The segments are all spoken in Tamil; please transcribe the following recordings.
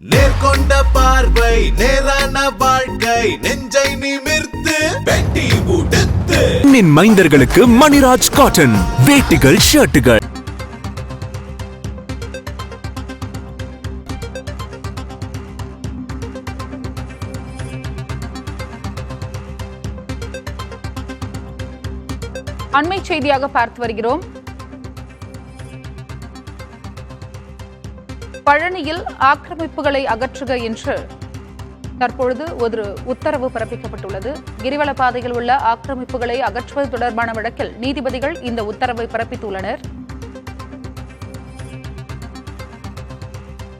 நேர்கொண்ட பார்வை நேரான வாழ்க்கை நெஞ்சை நிமிர்த்து வெட்டி உடுத்து நின் மைந்தர்களுக்கு மணிராஜ் காட்டன் வேட்டிகள் ஷர்ட்டுகள். அண்மை செய்தியாக பார்த்து வருகிறோம். பழனியில் ஆக்கிரமிப்புகளை அகற்றுக என்று தற்பொழுது ஒரு உத்தரவு பிறப்பிக்கப்பட்டுள்ளது. கிரிவல பாதையில் உள்ள ஆக்கிரமிப்புகளை அகற்றுவது தொடர்பான வழக்கில் நீதிபதிகள் இந்த உத்தரவை பிறப்பித்துள்ளனர்.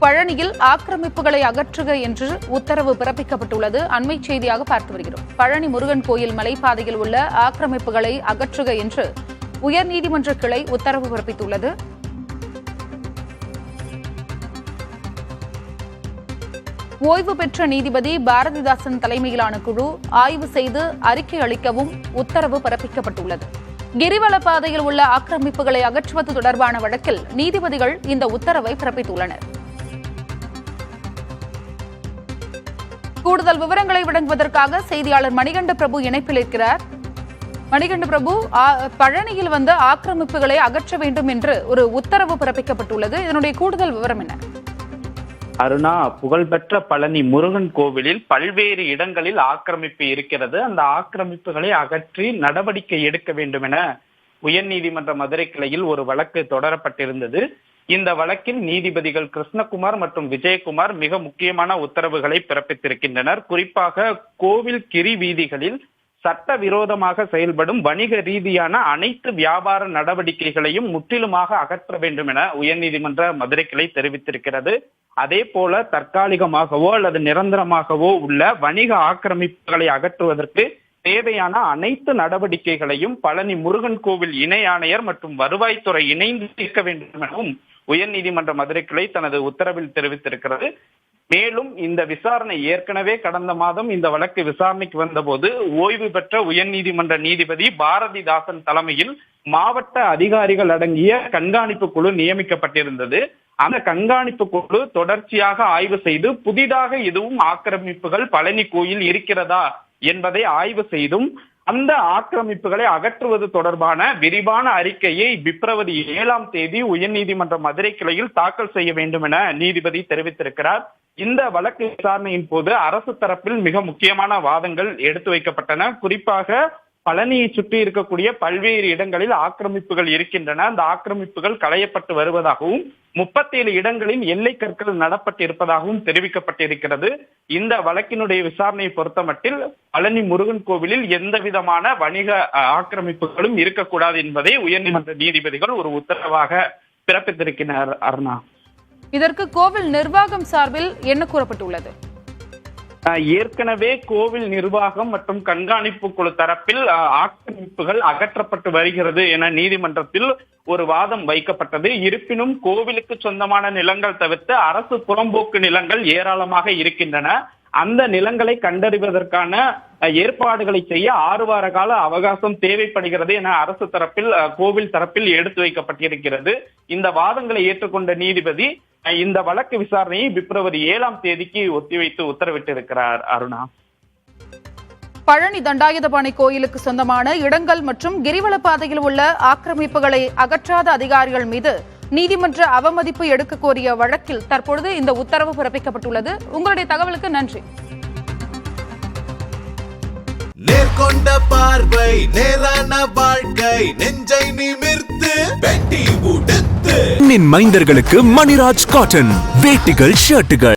பழனியில் ஆக்கிரமிப்புகளை அகற்றுக என்று உத்தரவு பிறப்பிக்கப்பட்டுள்ளது. அண்மை செய்தியாக பார்த்து வருகிறோம். பழனி முருகன் கோயில் மலைப்பாதையில் உள்ள ஆக்கிரமிப்புகளை அகற்றுக என்று உயர்நீதிமன்ற கிளை உத்தரவு பிறப்பித்துள்ளது. ஓய்வு பெற்ற நீதிபதி பாரதிதாசன் தலைமையிலான குழு ஆய்வு செய்து அறிக்கை அளிக்கவும் உத்தரவு பிறப்பிக்கப்பட்டுள்ளது. கிரிவல பாதையில் உள்ள ஆக்கிரமிப்புகளை அகற்றுவது தொடர்பான வழக்கில் நீதிபதிகள் இந்த உத்தரவை பிறப்பித்துள்ளனர். கூடுதல் விவரங்களை வழங்குவதற்காக செய்தியாளர் மணிகண்ட பிரபு இணைப்பில் இருக்கிறார். மணிகண்ட பிரபு, பழனியில் வந்து ஆக்கிரமிப்புகளை அகற்ற வேண்டும் என்று ஒரு உத்தரவு பிறப்பிக்கப்பட்டுள்ளது. இதனுடைய கூடுதல் விவரம் என்ன? அருணா, புகழ்பெற்ற பழனி முருகன் கோவிலில் பல்வேறு இடங்களில் ஆக்கிரமிப்பு இருக்கிறது. அந்த ஆக்கிரமிப்புகளை அகற்றி நடவடிக்கை எடுக்க வேண்டும் என உயர்நீதிமன்ற மதுரை கிளையில் ஒரு வழக்கு தொடரப்பட்டிருந்தது. இந்த வழக்கில் நீதிபதிகள் கிருஷ்ணகுமார் மற்றும் விஜயகுமார் மிக முக்கியமான உத்தரவுகளை பிறப்பித்திருக்கின்றனர். குறிப்பாக கோவில் கிரி வீதிகளில் சட்டவிரோதமாக செயல்படும் வணிக ரீதியான அனைத்து வியாபார நடவடிக்கைகளையும் முற்றிலுமாக அகற்ற வேண்டும் என உயர்நீதிமன்ற மதுரை கிளை தெரிவித்திருக்கிறது. அதே போல தற்காலிகமாகவோ அல்லது நிரந்தரமாகவோ உள்ள வணிக ஆக்கிரமிப்புகளை அகற்றுவதற்கு தேவையான அனைத்து நடவடிக்கைகளையும் பழனி முருகன் கோவில் இணை ஆணையர் மற்றும் வருவாய்த்துறை இணைந்து இருக்க வேண்டும் எனவும் உயர்நீதிமன்ற மதுரை கிளை தனது உத்தரவில் தெரிவித்திருக்கிறது. மேலும் இந்த விசாரணை ஏற்கனவே கடந்த மாதம் இந்த வழக்கு விசாரணைக்கு வந்தபோது ஓய்வு பெற்ற உயர்நீதிமன்ற நீதிபதி பாரதிதாசன் தலைமையில் மாவட்ட அதிகாரிகள் அடங்கிய கண்காணிப்பு குழு நியமிக்கப்பட்டிருந்தது. அந்த கண்காணிப்பு குழு தொடர்ச்சியாக ஆய்வு செய்து புதிதாக எதுவும் ஆக்கிரமிப்புகள் பழனி கோயில் இருக்கிறதா என்பதை ஆய்வு செய்தும் அந்த ஆக்கிரமிப்புகளை அகற்றுவது தொடர்பான விரிவான அறிக்கையை பிப்ரவரி 7 உயர்நீதிமன்ற மதுரை கிளையில் தாக்கல் செய்ய வேண்டும் என நீதிபதி தெரிவித்திருக்கிறார். இந்த வழக்கு விசாரணையின் போது அரசு தரப்பில் மிக முக்கியமான வாதங்கள் எடுத்து வைக்கப்பட்டன. குறிப்பாக பழனியை சுற்றி இருக்கக்கூடிய பல்வேறு இடங்களில் ஆக்கிரமிப்புகள் இருக்கின்றன. அந்த ஆக்கிரமிப்புகள் களையப்பட்டு வருவதாகவும் 37 இடங்களில் எல்லை கற்கள் நடப்பட்டு இருப்பதாகவும் தெரிவிக்கப்பட்டிருக்கிறது. இந்த வழக்கினுடைய விசாரணையை பொறுத்தமட்டில் பழனி முருகன் கோவிலில் எந்த விதமான வணிக ஆக்கிரமிப்புகளும் இருக்கக்கூடாது என்பதை உயர்நீதிமன்ற நீதிபதிகள் ஒரு உத்தரவாக பிறப்பித்திருக்கிறார். அருணா, இதற்கு கோவில் நிர்வாகம் சார்பில் என்ன கூறப்பட்டுள்ளது? ஏற்கனவே கோவில் நிர்வாகம் மற்றும் கண்காணிப்பு குழு தரப்பில் ஆக்கிரமிப்புகள் அகற்றப்பட்டு வருகிறது என நீதிமன்றத்தில் ஒரு வாதம் வைக்கப்பட்டது. இருப்பினும் கோவிலுக்கு சொந்தமான நிலங்கள் தவிர்த்து அரசு புறம்போக்கு நிலங்கள் ஏராளமாக இருக்கின்றன. அந்த நிலங்களை கண்டறிவதற்கான ஏற்பாடுகளை செய்ய 6 வார கால அவகாசம் தேவைப்படுகிறது என அரசு தரப்பில் கோவில் தரப்பில் எடுத்து வைக்கப்பட்டிருக்கிறது. இந்த வாதங்களை ஏற்றுக்கொண்ட நீதிபதி இந்த வழக்கு விசாரணையை பிப்ரவரி 7 ஒத்திவைத்து உத்தரவிட்டிருக்கிறார். அருணா, பழனி தண்டாயுதபாணி கோயிலுக்கு சொந்தமான இடங்கள் மற்றும் கிரிவல பாதையில் உள்ள ஆக்கிரமிப்புகளை அகற்றாத அதிகாரிகள் மீது நீதிமன்ற அவமதிப்பு எடுக்க கோரிய வழக்கில் தற்பொழுது இந்த உத்தரவு பிறப்பிக்கப்பட்டுள்ளது. உங்களுடைய தகவலுக்கு நன்றி. நேர்கொண்ட பார்வை நேரான வாழ்க்கை நெஞ்சை நிமிர்த்து வெட்டி உடுத்து நின் மைந்தர்களுக்கு மணிராஜ் காட்டன் வேட்டிகள் ஷர்ட்டுகள்.